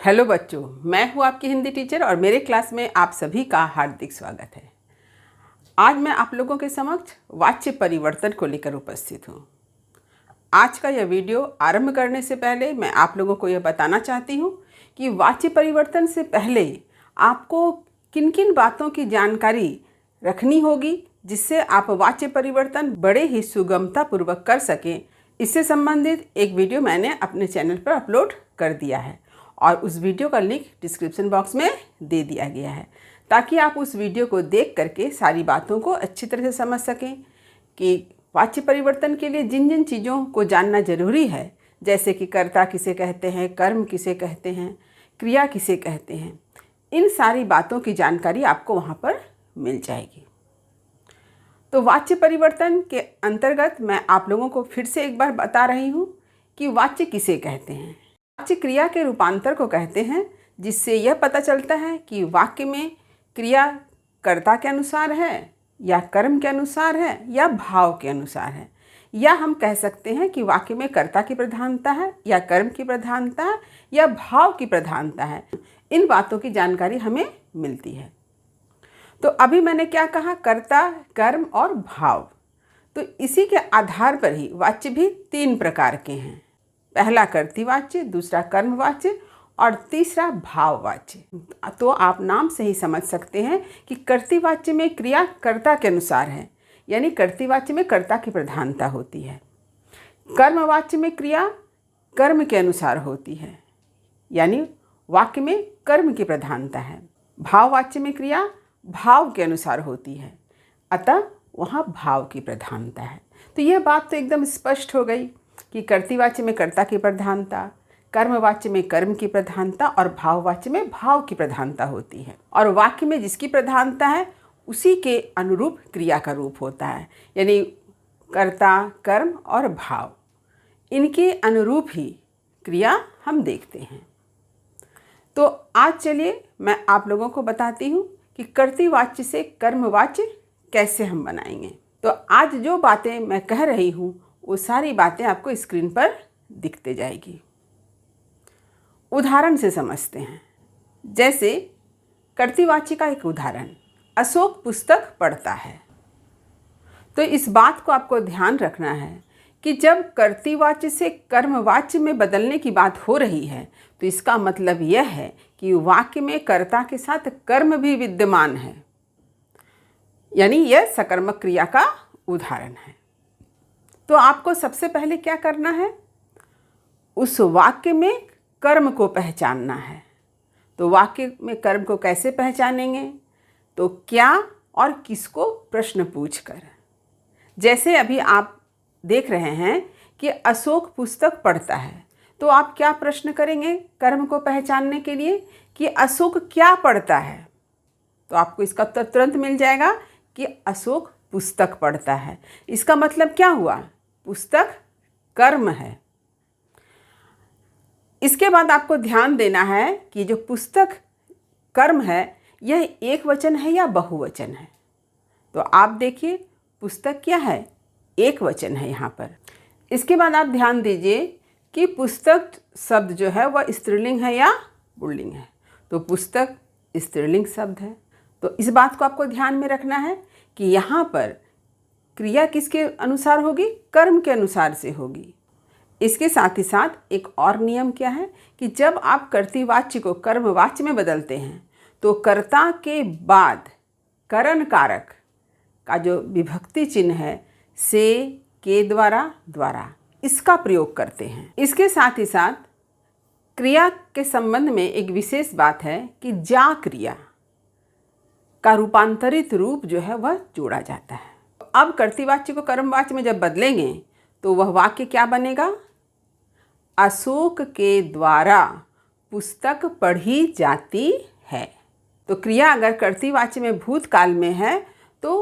Hello बच्चों, मैं हूँ आपकी हिंदी टीचर और मेरे क्लास में आप सभी का हार्दिक स्वागत है। आज मैं आप लोगों के समक्ष वाच्य परिवर्तन को लेकर उपस्थित हूँ। आज का यह वीडियो आरंभ करने से पहले मैं आप लोगों को यह बताना चाहती हूँ कि वाच्य परिवर्तन से पहले आपको किन किन बातों की जानकारी रखनी होगी जिससे आप वाच्य परिवर्तन बड़े ही सुगमतापूर्वक कर सकें। इससे संबंधित एक वीडियो मैंने अपने चैनल पर अपलोड कर दिया है और उस वीडियो का लिंक डिस्क्रिप्शन बॉक्स में दे दिया गया है, ताकि आप उस वीडियो को देख करके सारी बातों को अच्छी तरह से समझ सकें कि वाच्य परिवर्तन के लिए जिन जिन चीज़ों को जानना जरूरी है, जैसे कि कर्ता किसे कहते हैं, कर्म किसे कहते हैं, क्रिया किसे कहते हैं, इन सारी बातों की जानकारी आपको वहाँ पर मिल जाएगी। तो वाच्य परिवर्तन के अंतर्गत मैं आप लोगों को फिर से एक बार बता रही हूँ कि वाच्य किसे कहते हैं। वाच्य क्रिया के रूपांतर को कहते हैं, जिससे यह पता चलता है कि वाक्य में क्रिया कर्ता के अनुसार है या कर्म के अनुसार है या भाव के अनुसार है, या हम कह सकते हैं कि वाक्य में कर्ता की प्रधानता है या कर्म की प्रधानता है या भाव की प्रधानता है। इन बातों की जानकारी हमें मिलती है। तो अभी मैंने क्या कहा, कर्ता, कर्म और भाव। तो इसी के आधार पर ही वाच्य भी तीन प्रकार के हैं। पहला कर्तृवाच्य, दूसरा कर्मवाच्य और तीसरा भाववाच्य। तो आप नाम से ही समझ सकते हैं कि कर्तृवाच्य में क्रिया कर्ता के अनुसार है, यानी कर्तृवाच्य में कर्ता की प्रधानता होती है। कर्मवाच्य में क्रिया कर्म के अनुसार होती है, यानी वाक्य में कर्म की प्रधानता है। भाववाच्य में क्रिया भाव के अनुसार होती है, अतः वहाँ भाव की प्रधानता है। तो यह बात तो एकदम स्पष्ट हो गई कि कर्तृवाच्य में कर्ता की प्रधानता, कर्मवाच्य में कर्म की प्रधानता और भाववाच्य में भाव की प्रधानता होती है। और वाक्य में जिसकी प्रधानता है उसी के अनुरूप क्रिया का रूप होता है, यानी कर्ता, कर्म और भाव, इनके अनुरूप ही क्रिया हम देखते हैं। तो आज चलिए मैं आप लोगों को बताती हूँ कि कर्तृवाच्य से कर्मवाच्य कैसे हम बनाएंगे। तो आज जो बातें मैं कह रही हूँ वो सारी बातें आपको स्क्रीन पर दिखते जाएगी। उदाहरण से समझते हैं। जैसे कर्तृवाच्य का एक उदाहरण, अशोक पुस्तक पढ़ता है। तो इस बात को आपको ध्यान रखना है कि जब कर्तृवाच्य से कर्मवाच्य में बदलने की बात हो रही है तो इसका मतलब यह है कि वाक्य में कर्ता के साथ कर्म भी विद्यमान है, यानी यह सकर्मक क्रिया का उदाहरण है। तो आपको सबसे पहले क्या करना है, उस वाक्य में कर्म को पहचानना है। तो वाक्य में कर्म को कैसे पहचानेंगे, तो क्या और किसको प्रश्न पूछकर। जैसे अभी आप देख रहे हैं कि अशोक पुस्तक पढ़ता है, तो आप क्या प्रश्न करेंगे कर्म को पहचानने के लिए कि अशोक क्या पढ़ता है। तो आपको इसका उत्तर तुरंत मिल जाएगा कि अशोक पुस्तक पढ़ता है। इसका मतलब क्या हुआ, पुस्तक कर्म है। इसके बाद आपको ध्यान देना है कि जो पुस्तक कर्म है यह एक वचन है या बहुवचन है। तो आप देखिए पुस्तक क्या है, एक वचन है यहाँ पर। इसके बाद आप ध्यान दीजिए कि पुस्तक शब्द जो है वह स्त्रीलिंग है या पुल्लिंग है। तो पुस्तक स्त्रीलिंग शब्द है। तो इस बात को आपको ध्यान में रखना है कि यहाँ पर क्रिया किसके अनुसार होगी, कर्म के अनुसार से होगी। इसके साथ ही साथ एक और नियम क्या है कि जब आप कर्तृवाच्य को कर्मवाच्य में बदलते हैं तो कर्ता के बाद करण कारक का जो विभक्ति चिन्ह है से, के द्वारा, इसका प्रयोग करते हैं। इसके साथ ही साथ क्रिया के संबंध में एक विशेष बात है कि जा क्रिया का रूपांतरित रूप जो है वह जोड़ा जाता है। अब कर्तृवाच्य को कर्मवाच्य में जब बदलेंगे तो वह वाक्य क्या बनेगा, अशोक के द्वारा पुस्तक पढ़ी जाती है। तो क्रिया अगर कर्तृवाच्य में भूतकाल में है तो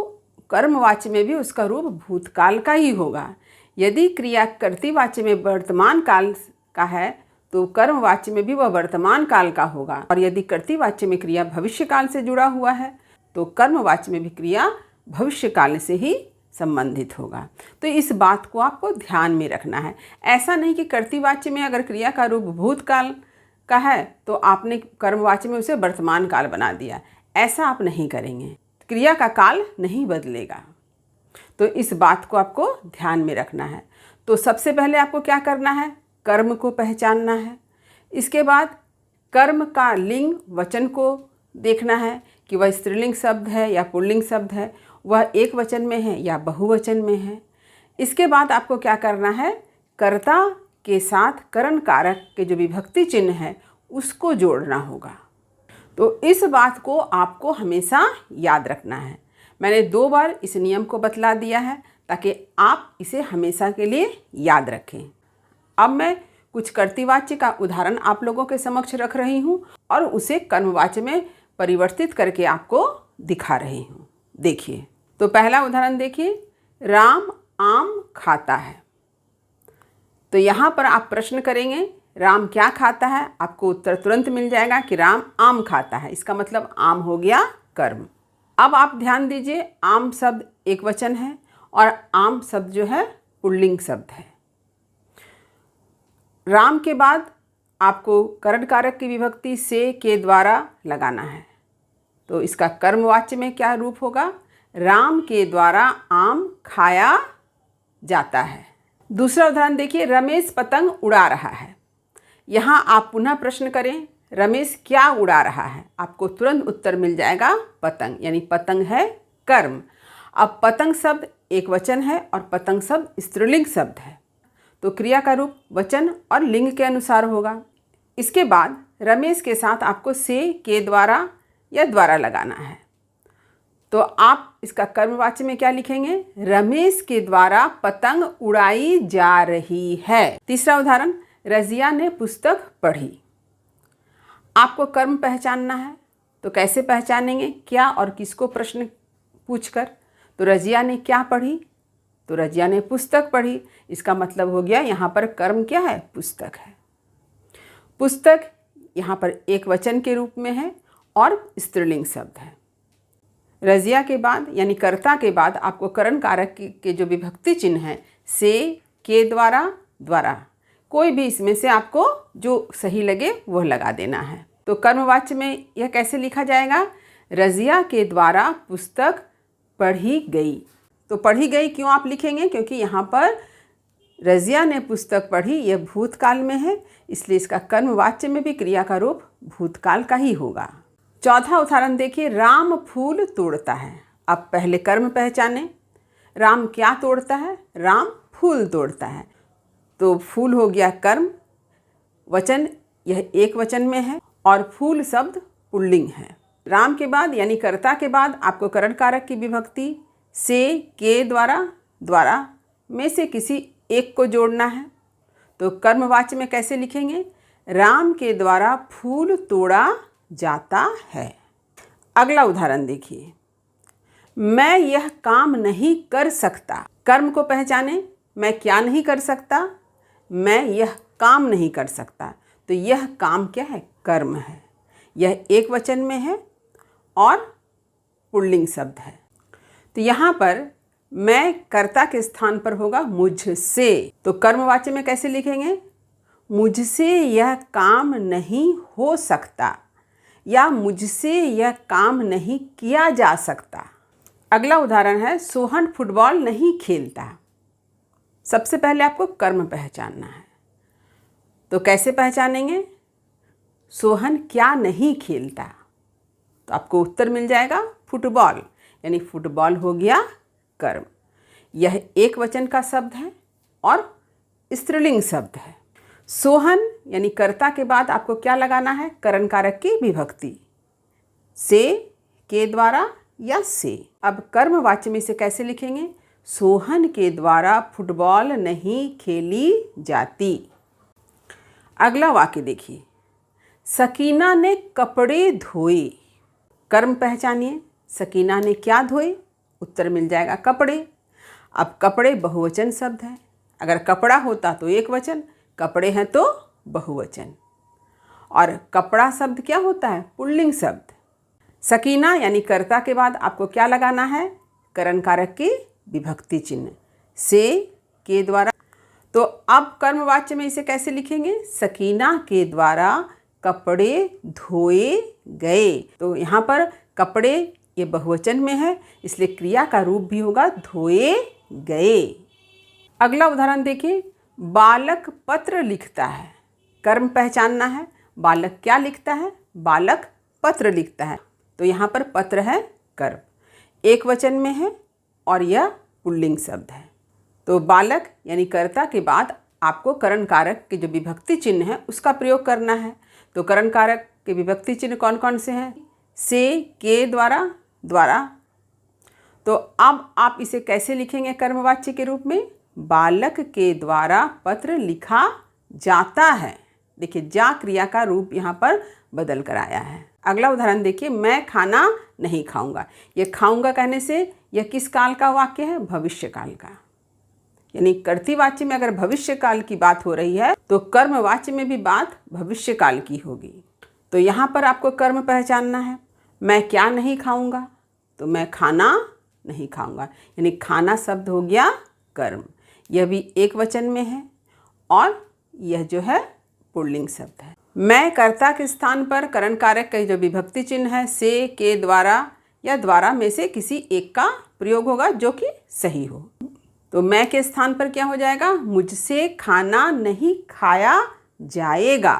कर्मवाच्य में भी उसका रूप भूतकाल का ही होगा। यदि क्रिया कर्तृवाच्य में वर्तमान काल का है तो कर्मवाच्य में भी वह वर्तमान काल का होगा, और यदि कर्तृवाच्य में क्रिया भविष्यकाल से जुड़ा हुआ है तो कर्मवाच्य में भी क्रिया भविष्यकाल से ही संबंधित होगा। तो इस बात को आपको ध्यान में रखना है। ऐसा नहीं कि कर्तृवाच्य में अगर क्रिया का रूप भूतकाल का है तो आपने कर्मवाची में उसे वर्तमान काल बना दिया। ऐसा आप नहीं करेंगे, क्रिया का काल नहीं बदलेगा। तो इस बात को आपको ध्यान में रखना है। तो सबसे पहले आपको क्या करना है, कर्म को पहचानना है। इसके बाद कर्म का लिंग वचन को देखना है कि वह स्त्रीलिंग शब्द है या पुल्लिंग शब्द है, वह एक वचन में है या बहुवचन में है। इसके बाद आपको क्या करना है, कर्ता के साथ करण कारक के जो विभक्ति चिन्ह है उसको जोड़ना होगा। तो इस बात को आपको हमेशा याद रखना है। मैंने 2 बार इस नियम को बतला दिया है ताकि आप इसे हमेशा के लिए याद रखें। अब मैं कुछ कर्तृवाच्य का उदाहरण आप लोगों के समक्ष रख रही हूँ और उसे कर्मवाच्य में परिवर्तित करके आपको दिखा रही हूँ। देखिए, तो पहला उदाहरण देखिए, राम आम खाता है। तो यहाँ पर आप प्रश्न करेंगे राम क्या खाता है, आपको उत्तर तुरंत मिल जाएगा कि राम आम खाता है। इसका मतलब आम हो गया कर्म। अब आप ध्यान दीजिए, आम शब्द एक वचन है और आम शब्द जो है पुल्लिंग शब्द है। राम के बाद आपको करण कारक की विभक्ति से के द्वारा लगाना है। तो इसका कर्मवाच्य में क्या रूप होगा, राम के द्वारा आम खाया जाता है। दूसरा उदाहरण देखिए, रमेश पतंग उड़ा रहा है। यहाँ आप पुनः प्रश्न करें रमेश क्या उड़ा रहा है, आपको तुरंत उत्तर मिल जाएगा पतंग, यानी पतंग है कर्म। अब पतंग शब्द एक वचन है और पतंग शब्द स्त्रीलिंग शब्द है, तो क्रिया का रूप वचन और लिंग के अनुसार होगा। इसके बाद रमेश के साथ आपको से के द्वारा या द्वारा लगाना है। तो आप इसका कर्मवाच्य में क्या लिखेंगे, रमेश के द्वारा पतंग उड़ाई जा रही है। तीसरा उदाहरण, रजिया ने पुस्तक पढ़ी। आपको कर्म पहचानना है, तो कैसे पहचानेंगे, क्या और किसको प्रश्न पूछकर। तो रजिया ने क्या पढ़ी, तो रजिया ने पुस्तक पढ़ी। इसका मतलब हो गया यहाँ पर कर्म क्या है, पुस्तक है। पुस्तक यहाँ पर एक वचन के रूप में है और स्त्रीलिंग शब्द है। रजिया के बाद यानी कर्ता के बाद आपको करण कारक के जो विभक्ति चिन्ह है से के द्वारा द्वारा, कोई भी इसमें से आपको जो सही लगे वह लगा देना है। तो कर्मवाच्य में यह कैसे लिखा जाएगा, रजिया के द्वारा पुस्तक पढ़ी गई। तो पढ़ी गई क्यों आप लिखेंगे, क्योंकि यहाँ पर रजिया ने पुस्तक पढ़ी यह भूतकाल में है, इसलिए इसका कर्मवाच्य में भी क्रिया का रूप भूतकाल का ही होगा। चौथा उदाहरण देखिए, राम फूल तोड़ता है। अब पहले कर्म पहचाने, राम क्या तोड़ता है, राम फूल तोड़ता है। तो फूल हो गया कर्म, वचन यह एक वचन में है और फूल शब्द पुल्लिंग है। राम के बाद यानी कर्ता के बाद आपको करण कारक की विभक्ति से के द्वारा द्वारा में से किसी एक को जोड़ना है। तो कर्मवाच्य में कैसे लिखेंगे, राम के द्वारा फूल तोड़ा जाता है। अगला उदाहरण देखिए, मैं यह काम नहीं कर सकता। कर्म को पहचाने, मैं क्या नहीं कर सकता, मैं यह काम नहीं कर सकता। तो यह काम क्या है, कर्म है। यह एक वचन में है और पुल्लिंग शब्द है। तो यहाँ पर मैं कर्ता के स्थान पर होगा मुझसे। तो कर्मवाच्य में कैसे लिखेंगे, मुझसे यह काम नहीं हो सकता या मुझसे यह काम नहीं किया जा सकता। अगला उदाहरण है, सोहन फुटबॉल नहीं खेलता। सबसे पहले आपको कर्म पहचानना है। तो कैसे पहचानेंगे, सोहन क्या नहीं खेलता। तो आपको उत्तर मिल जाएगा फुटबॉल, यानी फुटबॉल हो गया कर्म। यह एक वचन का शब्द है और स्त्रीलिंग शब्द है। सोहन यानी कर्ता के बाद आपको क्या लगाना है, करण कारक की विभक्ति से के द्वारा या से। अब कर्मवाच्य में से कैसे लिखेंगे, सोहन के द्वारा फुटबॉल नहीं खेली जाती। अगला वाक्य देखिए, सकीना ने कपड़े धोए। कर्म पहचानिए, सकीना ने क्या धोए, उत्तर मिल जाएगा कपड़े। अब कपड़े बहुवचन शब्द है, अगर कपड़ा होता तो एक वचन, कपड़े हैं तो बहुवचन। और कपड़ा शब्द क्या होता है, पुल्लिंग शब्द। सकीना यानी कर्ता के बाद आपको क्या लगाना है, करण कारक की विभक्ति चिन्ह से के द्वारा। तो अब कर्मवाच्य में इसे कैसे लिखेंगे, सकीना के द्वारा कपड़े धोए गए। तो यहाँ पर कपड़े ये बहुवचन में है, इसलिए क्रिया का रूप भी होगा धोए गए। अगला उदाहरण देखिए, बालक पत्र लिखता है। कर्म पहचानना है। बालक क्या लिखता है? बालक पत्र लिखता है। तो यहाँ पर पत्र है कर्म, एक वचन में है और यह पुल्लिंग शब्द है। तो बालक यानी कर्ता के बाद आपको करण कारक के जो विभक्ति चिन्ह है उसका प्रयोग करना है। तो करण कारक के विभक्ति चिन्ह कौन कौन से हैं? से, के द्वारा, द्वारा। तो अब आप इसे कैसे लिखेंगे कर्मवाच्य के रूप में? बालक के द्वारा पत्र लिखा जाता है। देखिए, जा क्रिया का रूप यहाँ पर बदल कर आया है। अगला उदाहरण देखिए, मैं खाना नहीं खाऊंगा। यह खाऊंगा कहने से यह किस काल का वाक्य है? भविष्य काल का। यानी कर्तृवाच्य में अगर भविष्य काल की बात हो रही है तो कर्मवाच्य में भी बात भविष्य काल की होगी। तो यहाँ पर आपको कर्म पहचानना है। मैं क्या नहीं खाऊंगा? तो मैं खाना नहीं खाऊंगा, यानी खाना शब्द हो गया कर्म। यह भी एक वचन में है और यह जो है पुल्लिंग शब्द है। मैं कर्ता के स्थान पर करण कारक का जो विभक्ति चिन्ह है से, के द्वारा या द्वारा में से किसी एक का प्रयोग होगा जो कि सही हो। तो मैं के स्थान पर क्या हो जाएगा? मुझसे खाना नहीं खाया जाएगा।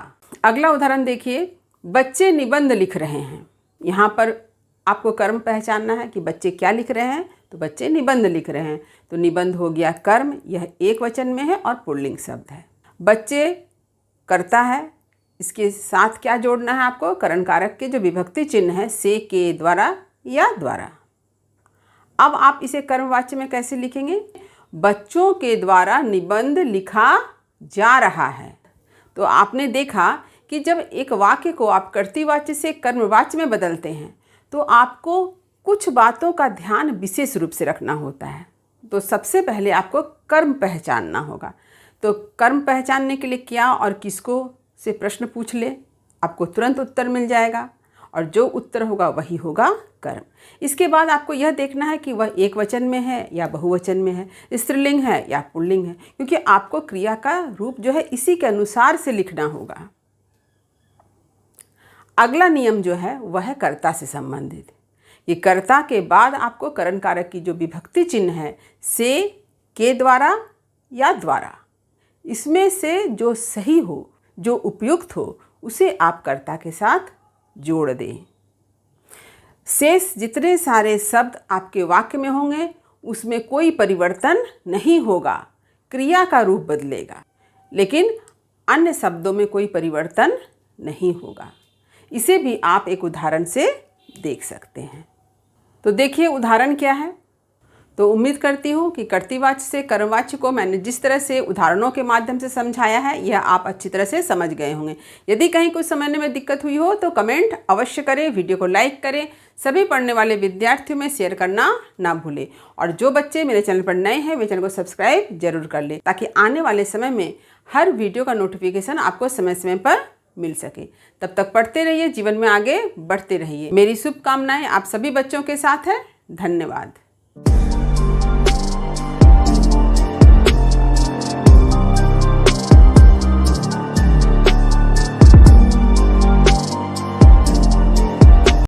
अगला उदाहरण देखिए, बच्चे निबंध लिख रहे हैं। यहाँ पर आपको कर्म पहचानना है कि बच्चे क्या लिख रहे हैं। तो बच्चे निबंध लिख रहे हैं। तो निबंध हो गया कर्म, यह एक वचन में है और पुल्लिंग शब्द है। बच्चे कर्ता है, इसके साथ क्या जोड़ना है आपको? करण कारक के जो विभक्ति चिन्ह है से, के द्वारा या द्वारा। अब आप इसे कर्मवाच्य में कैसे लिखेंगे? बच्चों के द्वारा निबंध लिखा जा रहा है। तो आपने देखा कि जब एक वाक्य को आप कर्तृवाच्य से कर्मवाच्य में बदलते हैं तो आपको कुछ बातों का ध्यान विशेष रूप से रखना होता है। तो सबसे पहले आपको कर्म पहचानना होगा। तो कर्म पहचानने के लिए क्या और किसको से प्रश्न पूछ ले, आपको तुरंत उत्तर मिल जाएगा और जो उत्तर होगा वही होगा कर्म। इसके बाद आपको यह देखना है कि वह एक वचन में है या बहुवचन में है, स्त्रीलिंग है या पुल्लिंग है, क्योंकि आपको क्रिया का रूप जो है इसी के अनुसार से लिखना होगा। अगला नियम जो है वह है कर्ता से संबंधित। ये कर्ता के बाद आपको करण कारक की जो विभक्ति चिन्ह है से, के द्वारा या द्वारा, इसमें से जो सही हो, जो उपयुक्त हो, उसे आप कर्ता के साथ जोड़ दें। शेष जितने सारे शब्द आपके वाक्य में होंगे उसमें कोई परिवर्तन नहीं होगा, क्रिया का रूप बदलेगा, लेकिन अन्य शब्दों में कोई परिवर्तन नहीं होगा। इसे भी आप एक उदाहरण से देख सकते हैं। तो देखिए उदाहरण क्या है। तो उम्मीद करती हूँ कि कर्तृवाच्य से कर्मवाच्य को मैंने जिस तरह से उदाहरणों के माध्यम से समझाया है यह आप अच्छी तरह से समझ गए होंगे। यदि कहीं कुछ समझने में दिक्कत हुई हो तो कमेंट अवश्य करें, वीडियो को लाइक करें, सभी पढ़ने वाले विद्यार्थियों में शेयर करना ना भूलें। और जो बच्चे मेरे चैनल पर नए हैं वे चैनल को सब्सक्राइब जरूर कर लें ताकि आने वाले समय में हर वीडियो का नोटिफिकेशन आपको समय समय पर मिल सके। तब तक पढ़ते रहिए, जीवन में आगे बढ़ते रहिए। मेरी शुभकामनाएं आप सभी बच्चों के साथ है। धन्यवाद।